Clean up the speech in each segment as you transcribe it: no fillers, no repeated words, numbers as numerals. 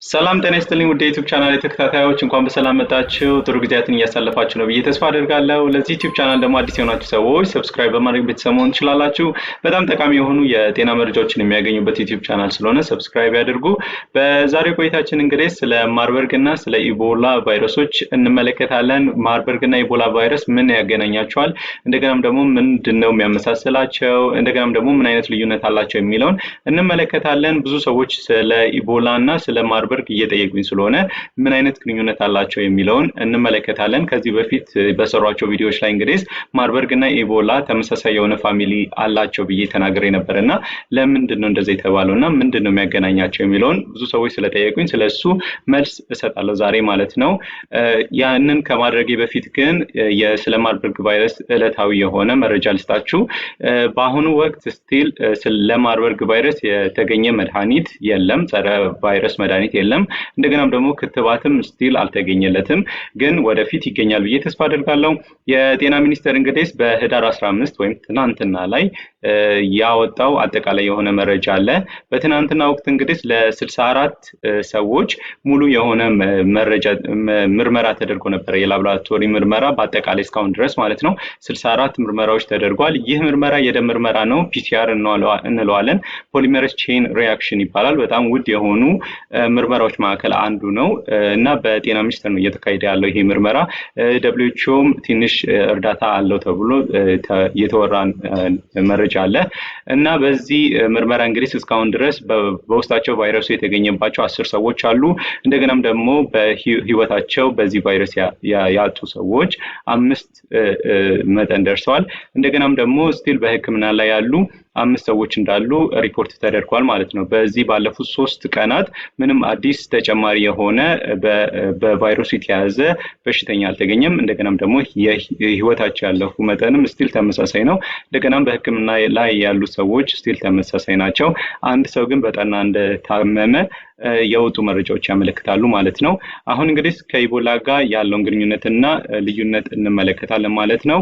ሰላም ጤና ይስጥልኝ ውድ የዩቲዩብ ቻናል ተከታታዮች እንኳን በሰላም መጣችሁ። ጥሩ ጊዜያትን እያሳለፋችሁ ነው ብዬ ተስፋ አደርጋለሁ። ለዚህ ዩቲዩብ ቻናል ደግሞ አዲስ የሆናችሁ ሰዎች ሰብስክራይብ በማድረግ ቤተሰብ መሆን ትችላላችሁ። በጣም ጠቃሚ የሆኑ የጤና መረጃዎችን የሚያገኙበት ዩቲዩብ ቻናል ስለሆነ ሰብስክራይብ ያድርጉ። በዛሬው ቆይታችን እንግዲህ ስለ ማርበርግ እና ስለ ኢቦላ ቫይረሶች እንመለከታለን። ማርበርግ እና ኢቦላ ቫይረስ ምን ያገናኛቸዋል፣ እንደገናም ደግሞ ምንድነው የሚያመሳስላቸው፣ እንደገናም ደግሞ ምን አይነት ልዩነት አላቸው የሚለውን እንመለከታለን። ብዙ ሰዎች ስለ ኢቦላ እና ስለ ማርበርግ እየጠየቁኝ ስለሆነ ምን አይነት ግንኙነት አላቸው የሚለውን እንመለከታለን። ከዚህ በፊት በሰሯቸው ቪዲዮዎች ላይ እንግዲህ ማርበርግ እና ኢቦላ ተመሳሳይ የሆነ ፋሚሊ አላቸው ብዬ ተናግሬ ነበርና ለምንድነው እንደዚህ የተባለውና ምንድነው የሚያገናኛቸው የሚለውን ብዙ ሰዎች ስለጠየቁኝ ስለሱ መልስ እሰጣለሁ ዛሬ ማለት ነው። ያንን ከማድረጌ በፊት ግን ስለ ማርበርግ ቫይረስ ዕለታዊ የሆነ መረጃ ልስጣችሁ። በአሁኑ ወቅት ስቲል ስለ ማርበርግ ቫይረስ የተገኘ መድኃኒት የለም፣ ጸረ ቫይረስ መድኃኒት የለም። እንደገናም ደግሞ ክትባትም ስቲል አልተገኘለትም፣ ግን ወደፊት ይገኛል ብዬ ተስፋ አደርጋለሁ። የጤና ሚኒስቴር እንግዲህ በህዳር 15 ወይም ትናንትና ላይ ያወጣው አጠቃላይ የሆነ መረጃ አለ። በትናንትና ወቅት እንግዲህ ለ64 ሰዎች ሙሉ የሆነ መረጃ ምርመራ ተደርጎ ነበር፣ የላቦራቶሪ ምርመራ በአጠቃላይ እስካሁን ድረስ ማለት ነው 64 ምርመራዎች ተደርጓል። ይህ ምርመራ የደም ምርመራ ነው፣ ፒሲአር እንለዋለን። ፖሊመሬዝ ቼን ሪአክሽን ይባላል። በጣም ውድ የሆኑ ምርመራዎች መካከል አንዱ ነው እና በጤና ሚኒስቴር ነው እየተካሄደ ያለው ይሄ ምርመራ። ደብሊውኤችኦም ትንሽ እርዳታ አለው ተብሎ የተወራ መረጃ አለ እና በዚህ ምርመራ እንግዲህ እስካሁን ድረስ በውስጣቸው ቫይረሱ የተገኘባቸው 10 ሰዎች አሉ። እንደገናም ደግሞ በህይወታቸው በዚህ ቫይረስ ያጡ ሰዎች 5 መጠን ደርሰዋል። እንደገናም ደግሞ ስቲል በህክምና ላይ ያሉ 5 ሰዎች እንዳሉ ሪፖርት ተደርጓል ማለት ነው። በዚህ ባለፉት 3 ቀናት ምንም አዲስ ተጨማሪ የሆነ በቫይረሱ የተያዘ በሽተኛ አልተገኘም። እንደገናም ደግሞ የህይወታቸው ያለፉ መጠንም ስቲል ተመሳሳይ ነው። እንደገናም በህክምና ላይ ያሉ ሰዎች ስቲል ተመሳሳይ ናቸው። አንድ ሰው ግን በጠና እንደታመመ የወጡ መረጃዎች ያመለክታሉ ማለት ነው። አሁን እንግዲህ ከኢቦላ ጋር ያለውን ግንኙነትና ልዩነት እንመለከታለን ማለት ነው።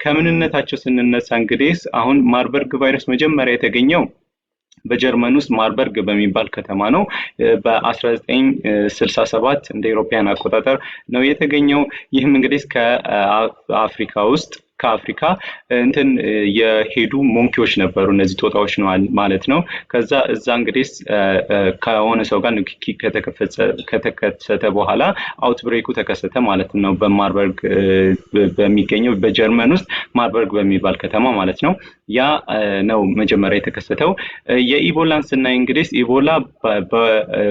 ከምንነታቸው ስንነሳ እንግዲህ አሁን ማርበርግ ቫይረስ መጀመሪያ የተገኘው በጀርመን ውስጥ ማርበርግ በሚባል ከተማ ነው። በ1967 እንደ ኢሮፒያን አቆጣጠር ነው የተገኘው። ይህም እንግዲህ ከአፍሪካ እንትን የሄዱ ሞንኪዎች ነበሩ፣ እነዚህ ጦጣዎች ነው ማለት ነው። ከዛ እዛ እንግዲህ ከሆነ ሰው ጋር ንክኪ ከተከሰተ በኋላ አውትብሬኩ ተከሰተ ማለት ነው። በማርበርግ በሚገኘው በጀርመን ውስጥ ማርበርግ በሚባል ከተማ ማለት ነው። ያ ነው መጀመሪያ የተከሰተው። የኢቦላን ስናይ እንግዲህ ኢቦላ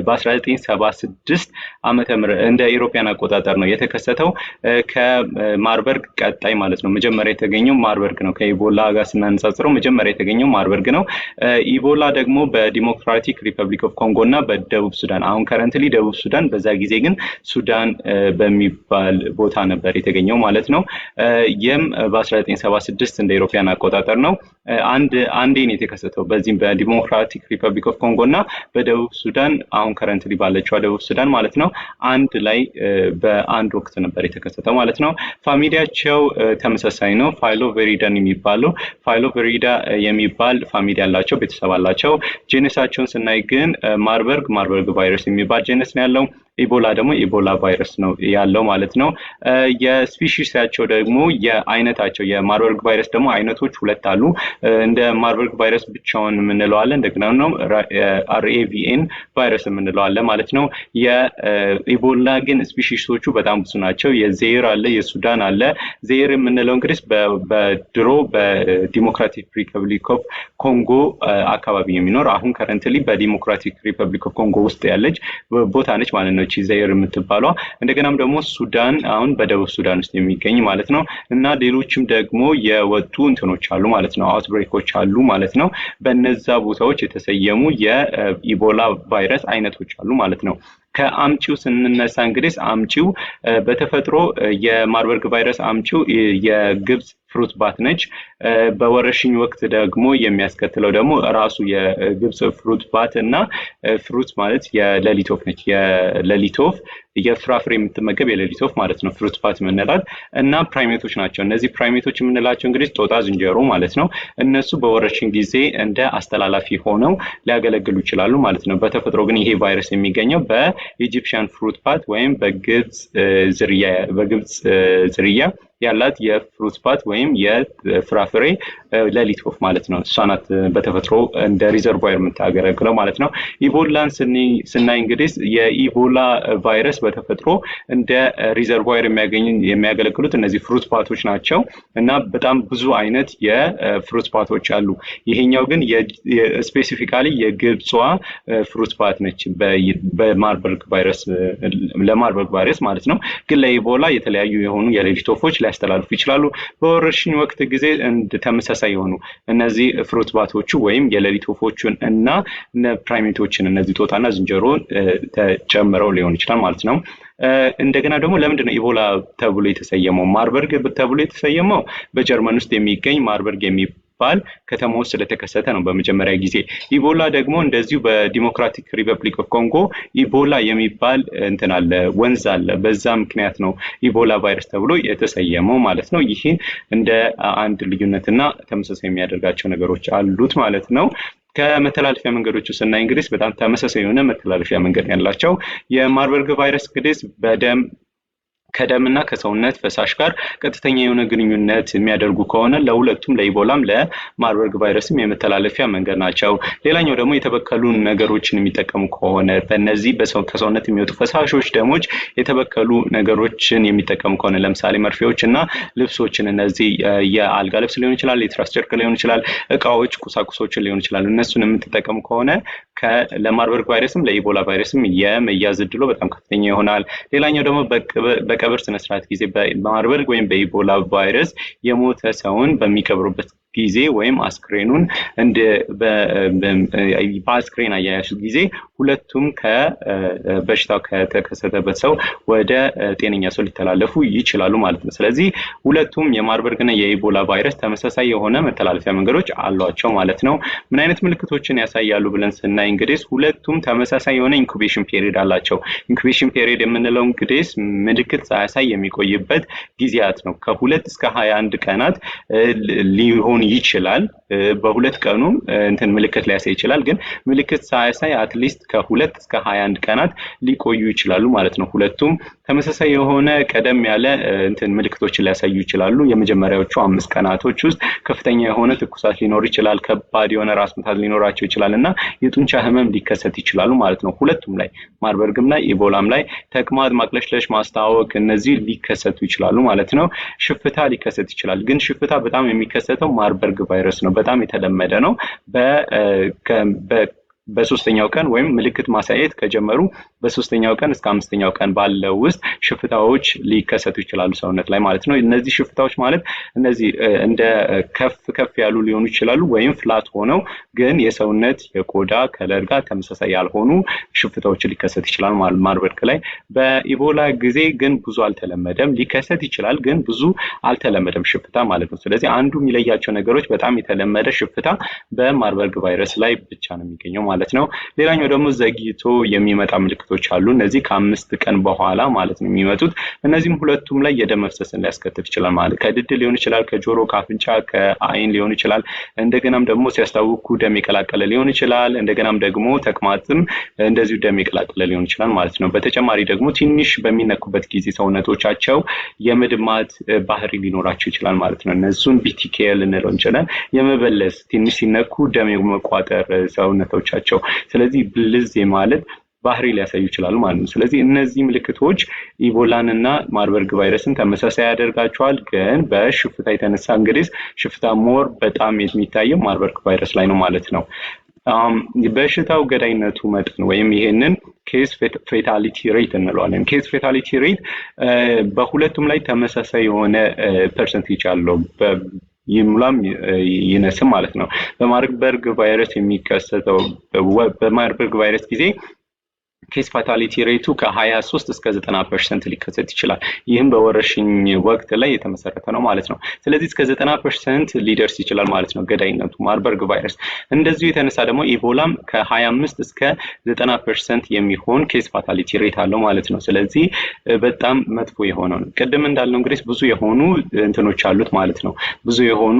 በ1976 ዓመተ ምህረት እንደ ኢሮፒያን አቆጣጠር ነው የተከሰተው። ከማርበርግ ቀጣይ ማለት ነው መጀመሪያ የተገኘው ማርበርግ ነው። ከኢቦላ ጋር ስናነጻጽረው መጀመሪያ የተገኘው ማርበርግ ነው። ኢቦላ ደግሞ በዲሞክራቲክ ሪፐብሊክ ኦፍ ኮንጎ እና በደቡብ ሱዳን፣ አሁን ከረንትሊ ደቡብ ሱዳን፣ በዛ ጊዜ ግን ሱዳን በሚባል ቦታ ነበር የተገኘው ማለት ነው። ይህም በ1976 እንደ ኢሮፒያን አቆጣጠር ነው። አንዴ ነው የተከሰተው በዚህም በዲሞክራቲክ ሪፐብሊክ ኦፍ ኮንጎ እና በደቡብ ሱዳን፣ አሁን ከረንትሊ ባለችው ደቡብ ሱዳን ማለት ነው። አንድ ላይ በአንድ ወቅት ነበር የተከሰተው ማለት ነው። ፋሚሊያቸው ተመሳሳይ ነው። ፋይሎቬሪዳን ፋይሎቬሪዳ የሚባል ፋሚሊ ያላቸው ቤተሰብ አላቸው። ጄነሳቸውን ስናይ ግን ማርበርግ ቫይረስ የሚባል ጄነስ ነው ያለው። ኢቦላ ደግሞ ኢቦላ ቫይረስ ነው ያለው ማለት ነው። የስፒሺሳቸው ደግሞ የአይነታቸው የማርበርግ ቫይረስ ደግሞ አይነቶች 2 አሉ። እንደ ማርበርግ ቫይረስ ብቻውን የምንለው አለ፣ እንደገና ነው አርኤቪኤን ቫይረስ የምንለው አለ ማለት ነው። የኢቦላ ግን ስፒሺሶቹ በጣም ብዙ ናቸው። የዜር አለ፣ የሱዳን አለ። ዜር የምንለው እንግዲህ በድሮ በዲሞክራቲክ ሪፐብሊክ ኦፍ ኮንጎ አካባቢ የሚኖር አሁን ከረንትሊ በዲሞክራቲክ ሪፐብሊክ ኦፍ ኮንጎ ውስጥ ያለች ቦታ ነች ማለት ነው ዜር የምትባለው። እንደገናም ደግሞ ሱዳን አሁን በደቡብ ሱዳን ውስጥ የሚገኝ ማለት ነው። እና ሌሎችም ደግሞ የወጡ እንትኖች አሉ ማለት ነው፣ አውትብሬኮች አሉ ማለት ነው። በእነዛ ቦታዎች የተሰየሙ የኢቦላ ቫይረስ አይነቶች አሉ ማለት ነው። ከአምጪው ስንነሳ እንግዲህ አምጪው በተፈጥሮ የማርበርግ ቫይረስ አምጪው የግብጽ ፍሩት ባት ነች። በወረሽኝ ወቅት ደግሞ የሚያስከትለው ደግሞ ራሱ የግብጽ ፍሩት ባት እና ፍሩት ማለት የሌሊት ወፍ ነች። የሌሊት ወፍ የፍራፍሬ የምትመገብ የሌሊት ወፍ ማለት ነው ፍሩት ባት የምንላት እና ፕራይሜቶች ናቸው። እነዚህ ፕራይሜቶች የምንላቸው እንግዲህ ጦጣ ዝንጀሮ ማለት ነው። እነሱ በወረርሽኝ ጊዜ እንደ አስተላላፊ ሆነው ሊያገለግሉ ይችላሉ ማለት ነው። በተፈጥሮ ግን ይሄ ቫይረስ የሚገኘው በኢጂፕሽያን ፍሩት ባት ወይም በግብጽ ዝርያ ያላት የፍሩት ባት ወይም የፍራፍሬ ሌሊት ወፍ ማለት ነው። እሷ ናት በተፈጥሮ እንደ ሪዘርቫየር የምታገለግለው ማለት ነው። ኢቦላን ስናይ እንግዲህ የኢቦላ ቫይረስ በተፈጥሮ እንደ ሪዘርቫየር የሚያገለግሉት እነዚህ ፍሩት ባቶች ናቸው እና በጣም ብዙ አይነት የፍሩት ባቶች አሉ። ይሄኛው ግን ስፔሲፊካሊ የግብጿ ፍሩት ባት ነች በማርበርግ ቫይረስ ማለት ነው። ግን ለኢቦላ የተለያዩ የሆኑ የሌሊት ወፎች ሊያስተላልፉ ይችላሉ። በወረርሽኝ ወቅት ጊዜ ተመሳሳይ የሆኑ እነዚህ ፍሩት ባቶቹ ወይም የሌሊት ወፎቹን እና ፕራይሜቶችን እነዚህ ጦጣና ዝንጀሮን ተጨምረው ሊሆን ይችላል ማለት ነው። እንደገና ደግሞ ለምንድን ነው ኢቦላ ተብሎ የተሰየመው? ማርበርግ ተብሎ የተሰየመው በጀርመን ውስጥ የሚገኝ ማርበርግ ከተማ ውስጥ ስለተከሰተ ነው በመጀመሪያ ጊዜ። ኢቦላ ደግሞ እንደዚሁ በዲሞክራቲክ ሪፐብሊክ ኦፍ ኮንጎ ኢቦላ የሚባል እንትን አለ ወንዝ አለ። በዛ ምክንያት ነው ኢቦላ ቫይረስ ተብሎ የተሰየመው ማለት ነው። ይህን እንደ አንድ ልዩነትና ተመሳሳይ የሚያደርጋቸው ነገሮች አሉት ማለት ነው። ከመተላለፊያ መንገዶች ስናይ እንግዲህ በጣም ተመሳሳይ የሆነ መተላለፊያ መንገድ ያላቸው የማርበርግ ቫይረስ እንግዲህ ከደምና ከሰውነት ፈሳሽ ጋር ቀጥተኛ የሆነ ግንኙነት የሚያደርጉ ከሆነ ለሁለቱም ለኢቦላም ለማርበርግ ቫይረስም የመተላለፊያ መንገድ ናቸው። ሌላኛው ደግሞ የተበከሉ ነገሮችን የሚጠቀሙ ከሆነ በእነዚህ ከሰውነት የሚወጡ ፈሳሾች ደሞች የተበከሉ ነገሮችን የሚጠቀሙ ከሆነ ለምሳሌ መርፌዎችና ልብሶችን እነዚህ የአልጋ ልብስ ሊሆን ይችላል፣ የትራስ ጨርቅ ሊሆን ይችላል፣ እቃዎች ቁሳቁሶችን ሊሆን ይችላል። እነሱን የምትጠቀሙ ከሆነ ለማርበርግ ቫይረስም ለኢቦላ ቫይረስም የመያዝ ዕድሉ በጣም ከፍተኛ ይሆናል። ሌላኛው ደግሞ በቀብር ስነስርዓት ጊዜ በማርበርግ ወይም በኢቦላ ቫይረስ የሞተ ሰውን በሚቀብሩበት ጊዜ ወይም አስክሬኑን በአስክሬን አያያዝ ጊዜ ሁለቱም ከበሽታው ከተከሰተበት ሰው ወደ ጤነኛ ሰው ሊተላለፉ ይችላሉ ማለት ነው። ስለዚህ ሁለቱም የማርበርግና የኢቦላ ቫይረስ ተመሳሳይ የሆነ መተላለፊያ መንገዶች አሏቸው ማለት ነው። ምን አይነት ምልክቶችን ያሳያሉ ብለን ስናይ እንግዲህ ሁለቱም ተመሳሳይ የሆነ ኢንኩቤሽን ፔሪድ አላቸው። ኢንኩቤሽን ፔሪድ የምንለው እንግዲህ ምልክት ሳያሳይ የሚቆይበት ጊዜያት ነው። ከ2 እስከ 21 ቀናት ሊሆን ይችላል። በሁለት ቀኑ እንትን ምልክት ሊያሳይ ይችላል። ግን ምልክት ሳያሳይ አትሊስት ከ2 እስከ 21 ቀናት ሊቆዩ ይችላሉ ማለት ነው። ሁለቱም ተመሳሳይ የሆነ ቀደም ያለ እንትን ምልክቶችን ሊያሳዩ ይችላሉ። የመጀመሪያዎቹ 5 ቀናቶች ውስጥ ከፍተኛ የሆነ ትኩሳት ሊኖር ይችላል፣ ከባድ የሆነ ራስ ምታት ሊኖራቸው ይችላል እና የጡንቻ ህመም ሊከሰት ይችላሉ ማለት ነው። ሁለቱም ላይ ማርበርግም ላይ ኢቦላም ላይ ተቅማጥ፣ ማቅለሽለሽ፣ ማስታወክ እነዚህ ሊከሰቱ ይችላሉ ማለት ነው። ሽፍታ ሊከሰት ይችላል። ግን ሽፍታ በጣም የሚከሰተው ማርበርግ ቫይረስ ነው። በጣም የተለመደ ነው። በሶስተኛው ቀን ወይም ምልክት ማሳየት ከጀመሩ በሶስተኛው ቀን እስከ 5ኛው ቀን ባለው ውስጥ ሽፍታዎች ሊከሰቱ ይችላሉ ሰውነት ላይ ማለት ነው። እነዚህ ሽፍታዎች ማለት እነዚህ እንደ ከፍ ያሉ ሊሆኑ ይችላሉ ወይም ፍላት ሆነው ግን የሰውነት የቆዳ ከለር ጋር ተመሳሳይ ያልሆኑ ሽፍታዎች ሊከሰት ይችላል ማርበርግ ላይ። በኢቦላ ጊዜ ግን ብዙ አልተለመደም። ሊከሰት ይችላል ግን ብዙ አልተለመደም ሽፍታ ማለት ነው። ስለዚህ አንዱ የሚለያቸው ነገሮች በጣም የተለመደ ሽፍታ በማርበርግ ቫይረስ ላይ ብቻ ነው የሚገኘው ማለት ነው። ሌላኛው ደግሞ ዘግይቶ የሚመጣ ምልክቶች አሉ። እነዚህ ከ5 ቀን በኋላ ማለት ነው የሚመጡት። እነዚህም ሁለቱም ላይ የደም መፍሰስን ሊያስከትል ይችላል ማለት ከድድ ሊሆን ይችላል፣ ከጆሮ፣ ከአፍንጫ፣ ከአይን ሊሆን ይችላል። እንደገናም ደግሞ ሲያስታውኩ ደም የቀላቀለ ሊሆን ይችላል። እንደገናም ደግሞ ተቅማጥም እንደዚሁ ደም የቀላቀለ ሊሆን ይችላል ማለት ነው። በተጨማሪ ደግሞ ትንሽ በሚነኩበት ጊዜ ሰውነቶቻቸው የመድማት ባህሪ ሊኖራቸው ይችላል ማለት ነው። እነሱን ቢቲኬል እንለው እንችላለን። የመበለስ ትንሽ ሲነኩ ደም የመቋጠር ሰውነቶቻቸው ስለዚህ ብልዝ ማለት ባህሪ ሊያሳዩ ይችላሉ ማለት ነው። ስለዚህ እነዚህ ምልክቶች ኢቦላንና ማርበርግ ቫይረስን ተመሳሳይ ያደርጋቸዋል። ግን በሽፍታ የተነሳ እንግዲህ ሽፍታ ሞር በጣም የሚታየው ማርበርግ ቫይረስ ላይ ነው ማለት ነው። በሽታው ገዳይነቱ መጠን ወይም ይሄንን ኬስ ፌታሊቲ ሬት እንለዋለን። ኬስ ፌታሊቲ ሬት በሁለቱም ላይ ተመሳሳይ የሆነ ፐርሰንቴጅ አለው። ይሙላም ይነስም ማለት ነው። በማርበርግ ቫይረስ የሚከሰተው በማርበርግ ቫይረስ ጊዜ ኬስ ፋታሊቲ ሬቱ ከ23 እስከ 90% ሊከሰት ይችላል። ይህም በወረርሽኝ ወቅት ላይ የተመሰረተ ነው ማለት ነው። ስለዚህ እስከ 90% ሊደርስ ይችላል ማለት ነው ገዳይነቱ ማርበርግ ቫይረስ። እንደዚሁ የተነሳ ደግሞ ኢቦላም ከ25 እስከ 90% የሚሆን ኬስ ፋታሊቲ ሬት አለው ማለት ነው። ስለዚህ በጣም መጥፎ የሆነው ነው። ቅድም እንዳልነው እንግዲህ ብዙ የሆኑ እንትኖች አሉት ማለት ነው። ብዙ የሆኑ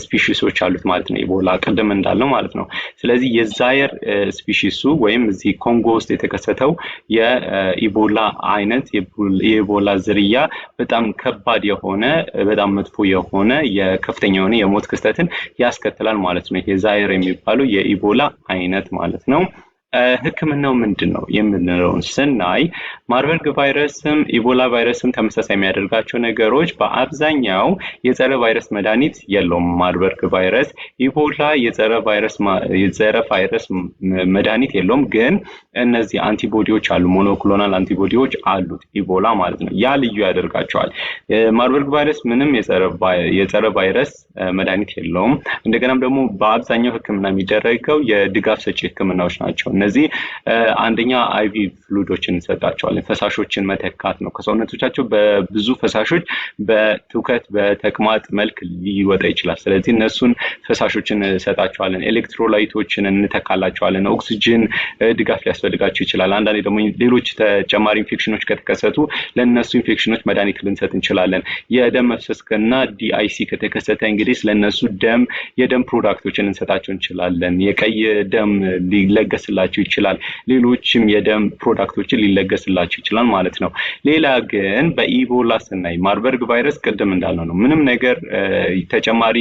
ስፒሺሶች አሉት ማለት ነው ኢቦላ ቅድም እንዳልነው ማለት ነው። ስለዚህ የዛየር ስፒሺሱ ወይም እዚህ ኮንጎ ውስጥ የተከሰተው የኢቦላ አይነት የኢቦላ ዝርያ በጣም ከባድ የሆነ በጣም መጥፎ የሆነ የከፍተኛ የሆነ የሞት ክስተትን ያስከትላል ማለት ነው። ይሄ ዛየር የሚባለው የኢቦላ አይነት ማለት ነው። ህክምናው ምንድነው የምንለውን ስናይ ማርበርግ ቫይረስም ኢቦላ ቫይረስም ተመሳሳይ የሚያደርጋቸው ነገሮች በአብዛኛው የጸረ ቫይረስ መድኃኒት የለውም። ማርበርግ ቫይረስ ኢቦላ የጸረ ቫይረስ መድኃኒት የለውም፣ ግን እነዚህ አንቲቦዲዎች አሉ፣ ሞኖክሎናል አንቲቦዲዎች አሉት ኢቦላ ማለት ነው። ያ ልዩ ያደርጋቸዋል። ማርበርግ ቫይረስ ምንም የጸረ ቫይረስ መድኃኒት የለውም። እንደገናም ደግሞ በአብዛኛው ህክምና የሚደረገው የድጋፍ ሰጪ ህክምናዎች ናቸው። እነዚህ አንደኛ አይቪ ፍሉዶችን እንሰጣቸዋለን፣ ፈሳሾችን መተካት ነው። ከሰውነቶቻቸው በብዙ ፈሳሾች በትውከት በተቅማጥ መልክ ሊወጣ ይችላል። ስለዚህ እነሱን ፈሳሾችን እንሰጣቸዋለን፣ ኤሌክትሮላይቶችን እንተካላቸዋለን፣ ኦክሲጅን ድጋፍ ሊያስፈልጋቸው ይችላል። አንዳንዴ ደግሞ ሌሎች ተጨማሪ ኢንፌክሽኖች ከተከሰቱ ለነሱ ኢንፌክሽኖች መድኃኒት ልንሰጥ እንችላለን። የደም መፍሰስና ዲአይሲ ከተከሰተ እንግዲህ ስለነሱ የደም ፕሮዳክቶችን እንሰጣቸው እንችላለን። የቀይ ደም ሊለገስላቸው ይችላል። ሌሎችም የደም ፕሮዳክቶችን ሊለገስላቸው ይችላል ማለት ነው። ሌላ ግን በኢቦላ ስናይ ማርበርግ ቫይረስ ቅድም እንዳልነው ነው። ምንም ነገር ተጨማሪ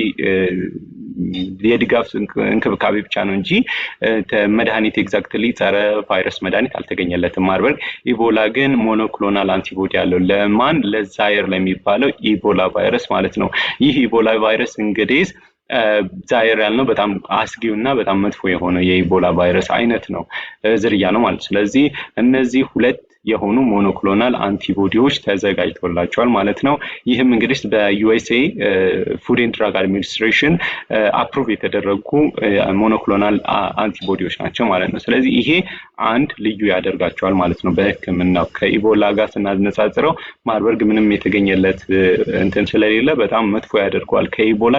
የድጋፍ እንክብካቤ ብቻ ነው እንጂ መድኃኒት ኤግዛክትሊ ጸረ ቫይረስ መድኃኒት አልተገኘለትም ማርበርግ። ኢቦላ ግን ሞኖክሎናል አንቲቦዲ ያለው ለማን ለዛየር ለሚባለው ኢቦላ ቫይረስ ማለት ነው። ይህ ኢቦላ ቫይረስ እንግዲህ ዛየር ያልነው በጣም አስጊውና በጣም መጥፎ የሆነ የኢቦላ ቫይረስ አይነት ነው ዝርያ ነው ማለት። ስለዚህ እነዚህ ሁለት የሆኑ ሞኖክሎናል አንቲቦዲዎች ተዘጋጅቶላቸዋል ማለት ነው። ይህም እንግዲህ በዩኤስኤ ፉድ ኤንድ ድራግ አድሚኒስትሬሽን አፕሩቭ የተደረጉ ሞኖክሎናል አንቲቦዲዎች ናቸው ማለት ነው። ስለዚህ ይሄ አንድ ልዩ ያደርጋቸዋል ማለት ነው በህክምናው። ከኢቦላ ጋር ስናነጻጽረው ማርበርግ ምንም የተገኘለት እንትን ስለሌለ በጣም መጥፎ ያደርገዋል ከኢቦላ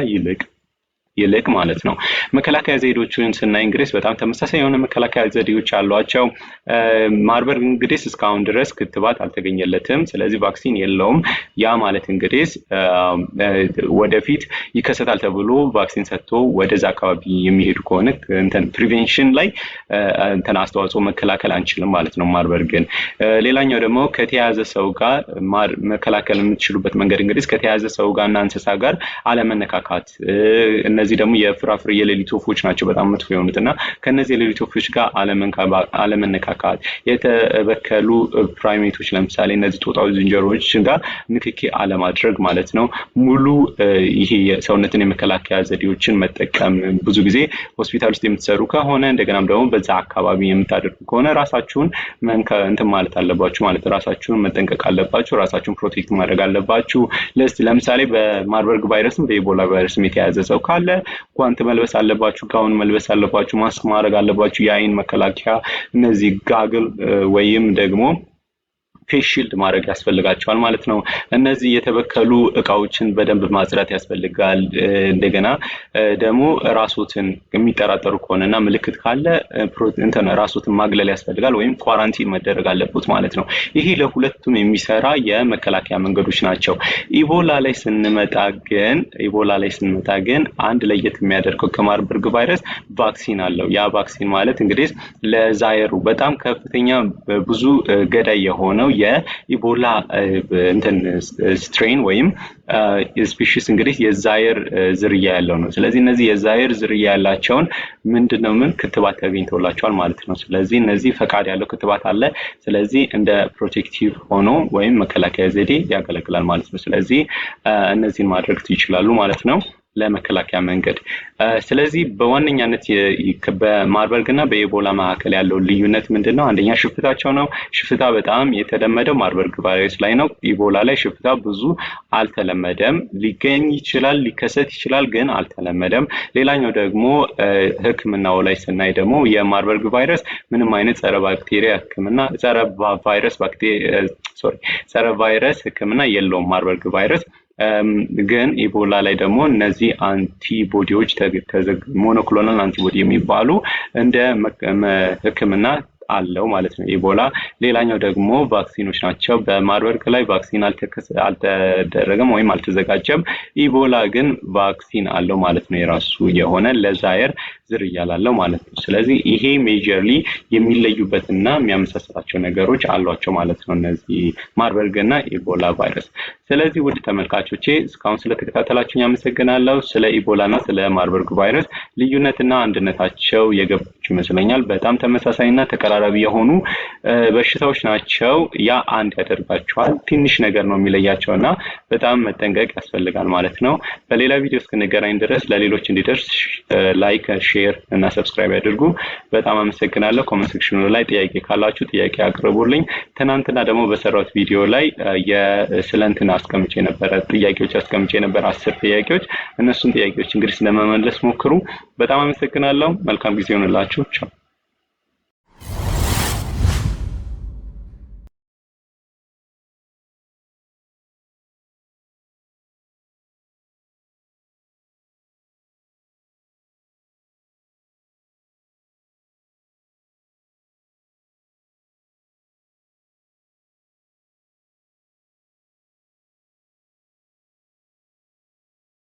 ይልቅ ማለት ነው። መከላከያ ዘዴዎችን ስናይ እንግዲህ በጣም ተመሳሳይ የሆነ መከላከያ ዘዴዎች አሏቸው። ማርበርግ እንግዲህ እስካሁን ድረስ ክትባት አልተገኘለትም፣ ስለዚህ ቫክሲን የለውም። ያ ማለት እንግዲህ ወደፊት ይከሰታል ተብሎ ቫክሲን ሰጥቶ ወደዛ አካባቢ የሚሄዱ ከሆነ እንትን ፕሪቬንሽን ላይ እንትን አስተዋጽኦ መከላከል አንችልም ማለት ነው ማርበርግን። ሌላኛው ደግሞ ከተያዘ ሰው ጋር መከላከል የምትችሉበት መንገድ እንግዲህ ከተያዘ ሰው ጋርና እንስሳ ጋር አለመነካካት። እነዚህ ደግሞ የፍራፍሬ የሌሊት ወፎች ናቸው በጣም መጥፎ የሆኑትና ከነዚህ የሌሊት ወፎች ጋር አለመነካካት፣ የተበከሉ ፕራይሜቶች ለምሳሌ እነዚህ ጦጣዊ ዝንጀሮዎች ጋር ንክኪ አለማድረግ ማለት ነው። ሙሉ ይሄ የሰውነትን የመከላከያ ዘዴዎችን መጠቀም። ብዙ ጊዜ ሆስፒታል ውስጥ የምትሰሩ ከሆነ እንደገናም ደግሞ በዛ አካባቢ የምታደርጉ ከሆነ ራሳችሁን እንትን ማለት አለባችሁ ማለት ራሳችሁን መጠንቀቅ አለባችሁ፣ ራሳችሁን ፕሮቴክት ማድረግ አለባችሁ። ለምሳሌ በማርበርግ ቫይረስም በኢቦላ ቫይረስም የተያዘ ሰው ካለ ጓንት መልበስ አለባችሁ፣ ጋውን መልበስ አለባችሁ፣ ማስክ ማድረግ አለባችሁ፣ የአይን መከላከያ እነዚህ ጋግል ወይም ደግሞ ፌስ ሺልድ ማድረግ ያስፈልጋቸዋል ማለት ነው። እነዚህ የተበከሉ እቃዎችን በደንብ ማጽዳት ያስፈልጋል። እንደገና ደግሞ ራስዎትን የሚጠራጠሩ ከሆነና ምልክት ካለ ራስዎትን ማግለል ያስፈልጋል ወይም ኳራንቲን መደረግ አለበት ማለት ነው። ይሄ ለሁለቱም የሚሰራ የመከላከያ መንገዶች ናቸው። ኢቦላ ላይ ስንመጣ ግን አንድ ለየት የሚያደርገው ከማርበርግ ቫይረስ ቫክሲን አለው። ያ ቫክሲን ማለት እንግዲህ ለዛየሩ በጣም ከፍተኛ ብዙ ገዳይ የሆነው የኢቦላ ስትሬን ወይም ስፒሺስ እንግዲህ የዛየር ዝርያ ያለው ነው። ስለዚህ እነዚህ የዛየር ዝርያ ያላቸውን ምንድነው ክትባት ተገኝቶላቸዋል ማለት ነው። ስለዚህ እነዚህ ፈቃድ ያለው ክትባት አለ። ስለዚህ እንደ ፕሮቴክቲቭ ሆኖ ወይም መከላከያ ዘዴ ያገለግላል ማለት ነው። ስለዚህ እነዚህን ማድረግ ይችላሉ ማለት ነው። ለመከላከያ መንገድ። ስለዚህ በዋነኛነት በማርበርግ እና በኢቦላ መካከል ያለው ልዩነት ምንድነው? አንደኛ ሽፍታቸው ነው። ሽፍታ በጣም የተለመደው ማርበርግ ቫይረስ ላይ ነው። ኢቦላ ላይ ሽፍታ ብዙ አልተለመደም። ሊገኝ ይችላል፣ ሊከሰት ይችላል፣ ግን አልተለመደም። ሌላኛው ደግሞ ሕክምናው ላይ ስናይ ደግሞ የማርበርግ ቫይረስ ምንም አይነት ጸረ ባክቴሪያ ሕክምና ጸረ ቫይረስ ሕክምና የለውም ማርበርግ ቫይረስ። ግን ኢቦላ ላይ ደግሞ እነዚህ አንቲቦዲዎች ሞኖክሎናል አንቲቦዲ የሚባሉ እንደ ሕክምና አለው ማለት ነው ኢቦላ። ሌላኛው ደግሞ ቫክሲኖች ናቸው። በማርበርግ ላይ ቫክሲን አልተደረገም ወይም አልተዘጋጀም። ኢቦላ ግን ቫክሲን አለው ማለት ነው፣ የራሱ የሆነ ለዛየር ዝርያ ላለው ማለት ነው። ስለዚህ ይሄ ሜጀርሊ የሚለዩበትና የሚያመሳስላቸው ነገሮች አሏቸው ማለት ነው እነዚህ ማርበርግ እና ኢቦላ ቫይረስ። ስለዚህ ውድ ተመልካቾቼ እስካሁን ስለተከታተላችሁኝ አመሰግናለሁ። ስለ ኢቦላና ስለ ማርበርግ ቫይረስ ልዩነትና አንድነታቸው የገባችሁ ይመስለኛል። በጣም ተመሳሳይና ተቀራራቢ የሆኑ በሽታዎች ናቸው። ያ አንድ ያደርጋቸዋል። ትንሽ ነገር ነው የሚለያቸውና በጣም መጠንቀቅ ያስፈልጋል ማለት ነው። በሌላ ቪዲዮ እስክንገናኝ ድረስ ለሌሎች እንዲደርስ ላይክ፣ ሼር እና ሰብስክራይብ ያድርጉ። በጣም አመሰግናለሁ። ኮሜንት ሴክሽኑ ላይ ጥያቄ ካላችሁ ጥያቄ አቅርቡልኝ። ትናንትና ደግሞ በሰራሁት ቪዲዮ ላይ ስለንትና አስቀምጬ ነበር 10 ጥያቄዎች። እነሱን ጥያቄዎች እንግዲህ ለመመለስ ሞክሩ። በጣም አመሰግናለሁ። መልካም ጊዜ ይሁንላችሁ። ቻው።